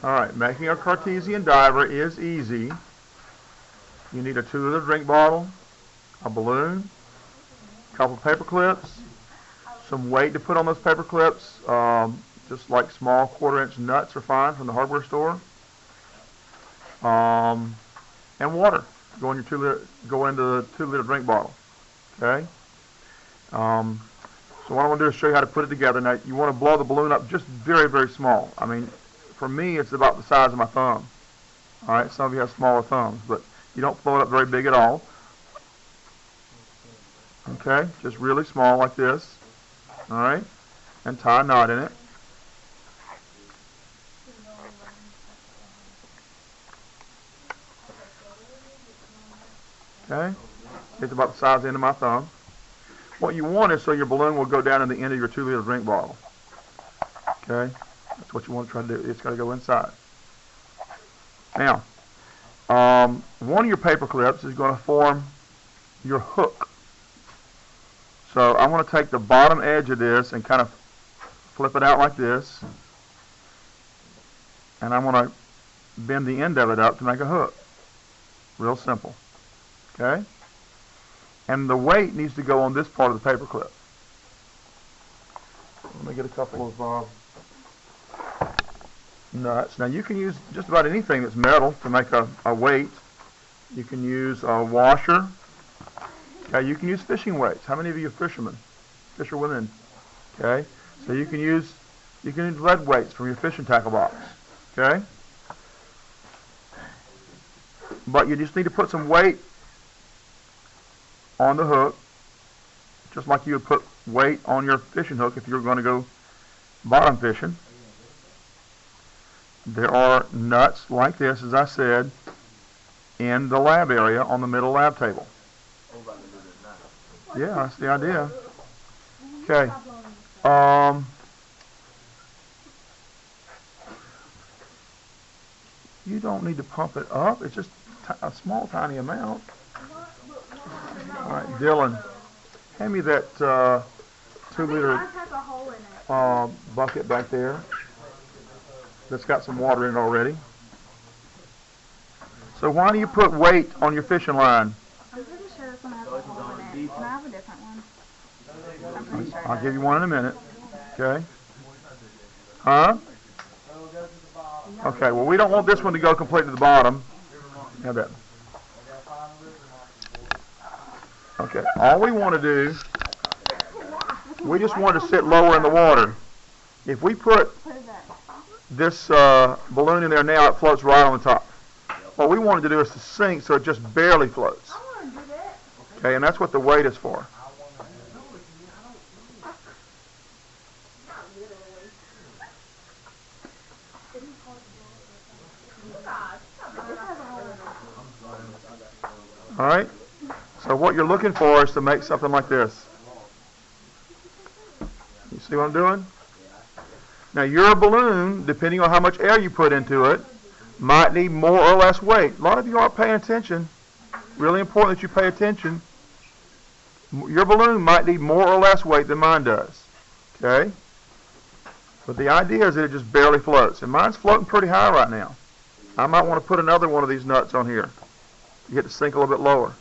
Alright, making a Cartesian diver is easy. You need a 2-liter drink bottle, a balloon, a couple paper clips, some weight to put on those paper clips, just like small 1/4-inch nuts are fine from the hardware store, and water. Go into the 2-liter drink bottle. Okay. So what I want to do is show you how to put it together. Now you want to blow the balloon up just very, very small. I mean, for me, it's about the size of my thumb. All right. Some of you have smaller thumbs, but you don't blow it up very big at all. Okay. Just really small like this. All right. And tie a knot in it. Okay. It's about the size of the end of my thumb. What you want is so your balloon will go down in the end of your 2-liter drink bottle. Okay? That's what you want to try to do. It's got to go inside. Now, one of your paper clips is going to form your hook. So I'm going to take the bottom edge of this and kind of flip it out like this. And I'm going to bend the end of it up to make a hook. Real simple. Okay? And the weight needs to go on this part of the paper clip. Let me get a couple of nuts. Now you can use just about anything that's metal to make a weight. You can use a washer. Okay, you can use fishing weights. How many of you are fishermen? Fisherwomen. Okay, so you can use lead weights from your fishing tackle box. Okay, but you just need to put some weight on the hook, just like you would put weight on your fishing hook if you were going to go bottom fishing. There are nuts like this, as I said, in the lab area on the middle lab table. Yeah, that's the idea. Okay. You don't need to pump it up. It's just a small, tiny amount. All right, Dylan, hand me that 2-liter bucket back there that's got some water in it already. So why do you put weight on your fishing line? I'm pretty sure this one has a hole in it. Can I have a different one? I'm pretty sure. I'll give you one in a minute. Okay. Huh? Okay, well we don't want this one to go completely to the bottom. Have that. Okay, all we want to do, we just want to sit lower in the water. If we put this balloon in there now, it floats right on the top. What we wanted to do is to sink so it just barely floats. Okay, and that's what the weight is for. All right? So what you're looking for is to make something like this. You see what I'm doing? Now your balloon, depending on how much air you put into it, might need more or less weight. A lot of you aren't paying attention. Really important that you pay attention. Your balloon might need more or less weight than mine does. Okay? But the idea is that it just barely floats. And mine's floating pretty high right now. I might want to put another one of these nuts on here to get it to sink a little bit lower.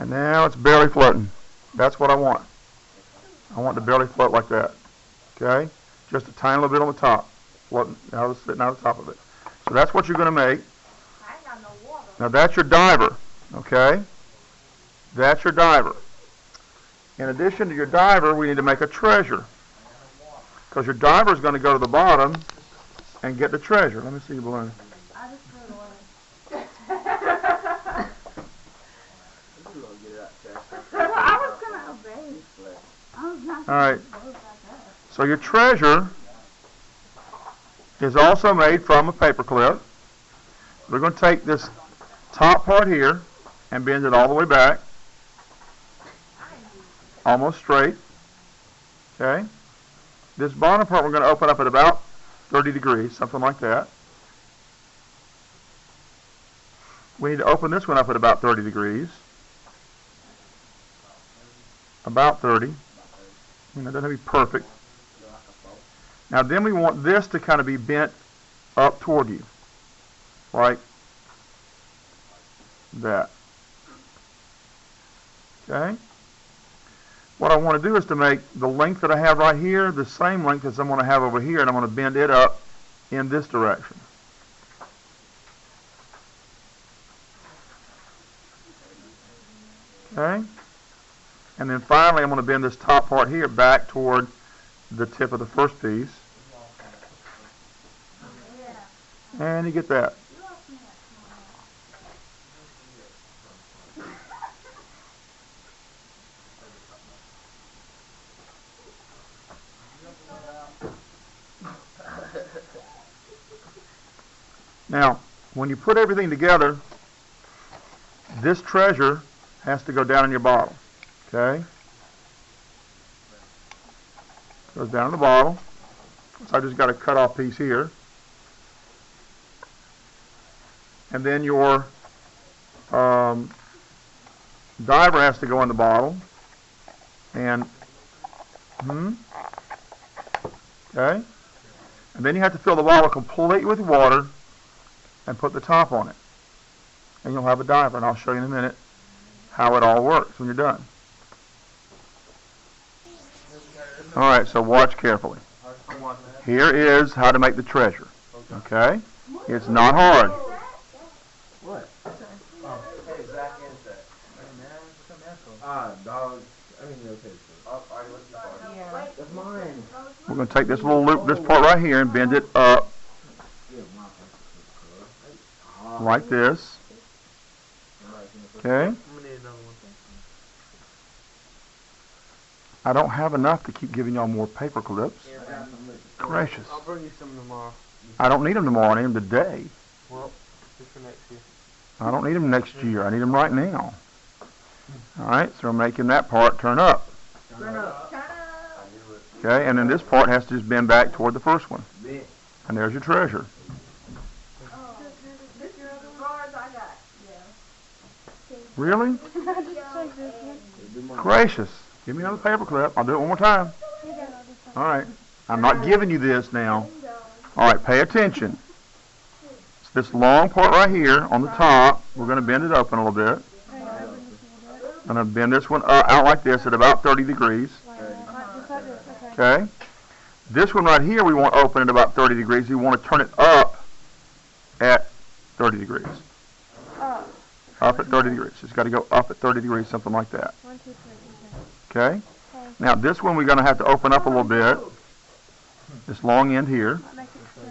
And now it's barely floating. That's what I want. I want to barely float like that. Okay? Just a tiny little bit on the top. Floating out, sitting out the top of it. So that's what you're going to make. Now that's your diver. Okay? That's your diver. In addition to your diver, we need to make a treasure. Because your diver is going to go to the bottom and get the treasure. Let me see your balloon. I just threw it away. I was going to obey. I was not All right. So your treasure is also made from a paper clip. We're going to take this top part here and bend it all the way back, almost straight. Okay. This bottom part we're going to open up at about 30 degrees, something like that. We need to open this one up at about 30 degrees. About 30. It doesn't have to be perfect. Now then we want this to kind of be bent up toward you, like that. Okay? What I want to do is to make the length that I have right here the same length as I'm going to have over here, and I'm going to bend it up in this direction. Okay? And then finally I'm going to bend this top part here back toward the tip of the first piece. And you get that. Now, when you put everything together, this treasure has to go down in your bottle. Okay? Goes down in the bottle. So I just got a cut off piece here. And then your diver has to go in the bottle. And, okay? And then you have to fill the bottle completely with water and put the top on it. And you'll have a diver, and I'll show you in a minute how it all works when you're done. Alright, so watch carefully. Here is how to make the treasure. Okay? It's not hard. What? Oh, hey, Zach and Zach. Hey, man, what's up, man? Dog. I mean, okay. Yeah. That's mine. We're going to take this little loop, this part right here, and bend it up like this. Okay? I don't have enough to keep giving y'all more paper clips. Gracious. I'll bring you some tomorrow. I don't need them tomorrow. I need them today. Well, just for next year. I don't need them next year. I need them right now. Alright, so we're making that part turn up. Turn up. Okay, and then this part has to just bend back toward the first one. And there's your treasure. Really? Gracious. Give me another paper clip. I'll do it one more time. Alright. I'm not giving you this now. Alright, pay attention. It's this long part right here on the top. We're going to bend it open a little bit. I'm going to bend this one out like this at about 30 degrees. Okay? This one right here we want open at about 30 degrees. We want to turn it up at 30 degrees. Up at 30 degrees. It's got to go up at 30 degrees, something like that. Okay? Now this one we're going to have to open up a little bit, this long end here,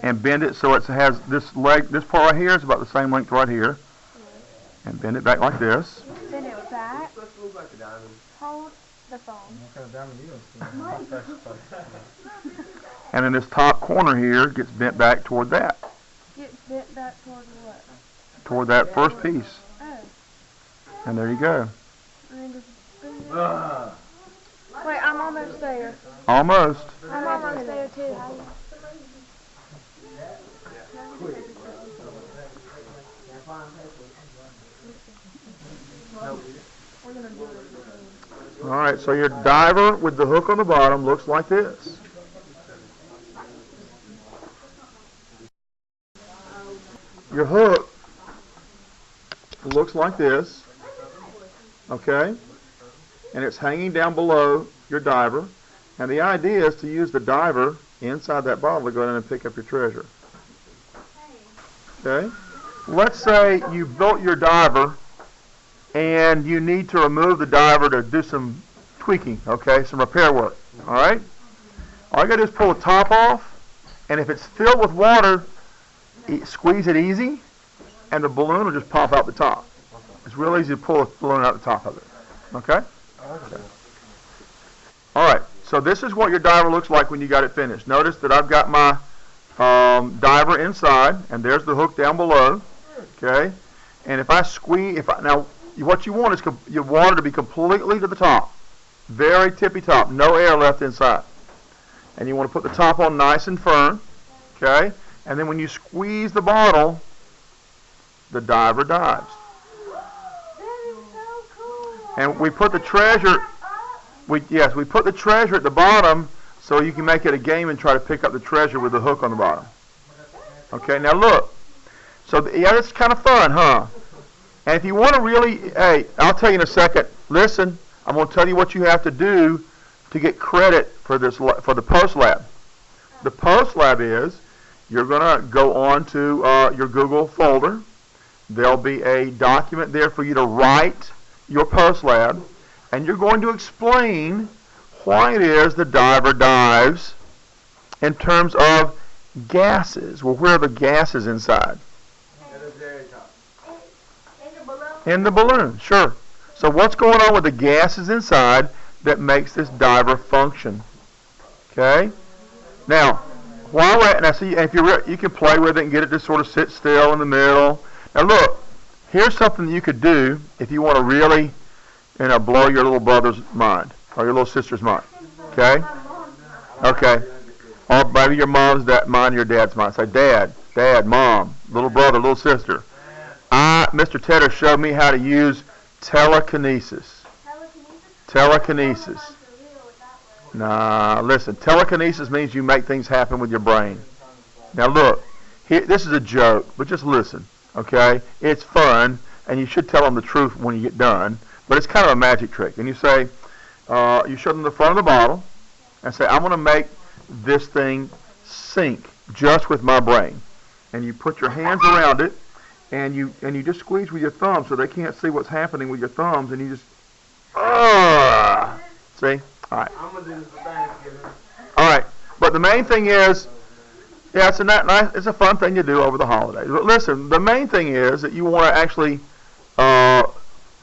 and bend it so it has this leg, this part right here is about the same length right here, and bend it back like this. Bend it back. Hold the phone. And then this top corner here gets bent back toward that. Gets bent back toward what? Toward that first piece. Oh. And there you go. And then just bend it. Wait, I'm almost there. Almost. I'm almost there too. Alright, so your diver with the hook on the bottom looks like this. Your hook looks like this. Okay? And it's hanging down below your diver. And the idea is to use the diver inside that bottle to go in and pick up your treasure. Okay? Let's say you built your diver and you need to remove the diver to do some tweaking, okay, some repair work. Alright? All you got to do is pull the top off, and if it's filled with water, squeeze it easy, and the balloon will just pop out the top. It's real easy to pull a balloon out the top of it. Okay? Alright, so this is what your diver looks like when you got it finished. Notice that I've got my diver inside, and there's the hook down below. Okay? And if I squeeze, now what you want is your water to be completely to the top, very tippy top, no air left inside. And you want to put the top on nice and firm, okay? And then when you squeeze the bottle, the diver dives. And we put the treasure, we put the treasure at the bottom so you can make it a game and try to pick up the treasure with the hook on the bottom. Okay, now look. So, yeah, it's kind of fun, huh? And if you want to really, hey, I'll tell you in a second. Listen, I'm going to tell you what you have to do to get credit for this, for the post lab. The post lab is you're going to go on to your Google folder. There'll be a document there for you to write your post lab, and you're going to explain why it is the diver dives in terms of gases. Well, where are the gases inside? In the balloon, sure. So what's going on with the gases inside that makes this diver function? Okay. Now, while we're now, see, if you can play with it and get it to sort of sit still in the middle. Now, look, here's something that you could do if you want to really, blow your little brother's mind or your little sister's mind. Okay. Okay. Or maybe your mom's mind, your dad's mind. Say, Dad, Mom, little brother, little sister. Mr. Tedder showed me how to use telekinesis. Telekinesis. Nah, listen. Telekinesis means you make things happen with your brain. Now look, this is a joke, but just listen, okay? It's fun, and you should tell them the truth when you get done, but it's kind of a magic trick. And you say, you show them the front of the bottle, and say, I'm going to make this thing sink just with my brain. And you put your hands around it, and you just squeeze with your thumbs so they can't see what's happening with your thumbs, and you just, see? All right. I'm going to do this for Thanksgiving. All right. But the main thing is, yeah, it's a fun thing to do over the holidays. But listen, the main thing is that you want to actually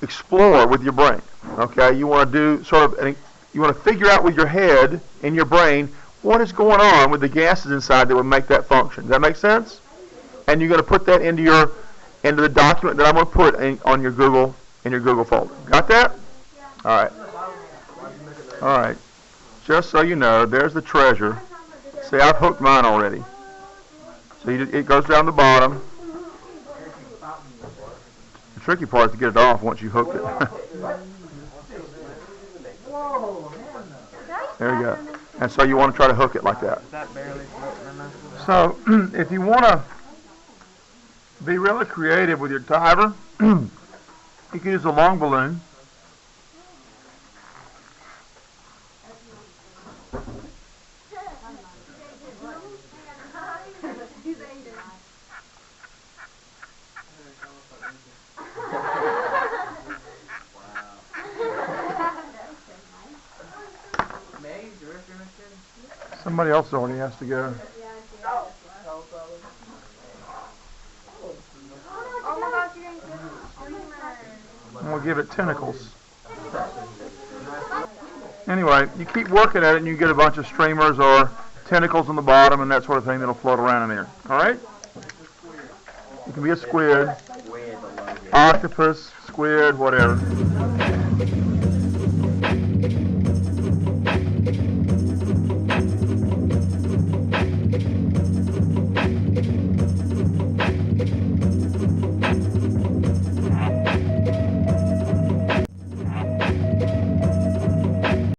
explore with your brain. Okay? You want to do you want to figure out with your head in your brain what is going on with the gases inside that would make that function. Does that make sense? And you're going to put that into the document that I'm going to put on your Google folder. Got that? All right. All right. Just so you know, there's the treasure. See, I've hooked mine already. So it goes down the bottom. The tricky part is to get it off once you hooked it. There you go. And so you want to try to hook it like that. So if you want to be really creative with your diver, you can use a long balloon. Somebody else already has to go. And we'll give it tentacles. Anyway, you keep working at it and you get a bunch of streamers or tentacles on the bottom and that sort of thing that'll float around in there. Alright? It can be a squid, octopus, squid, whatever.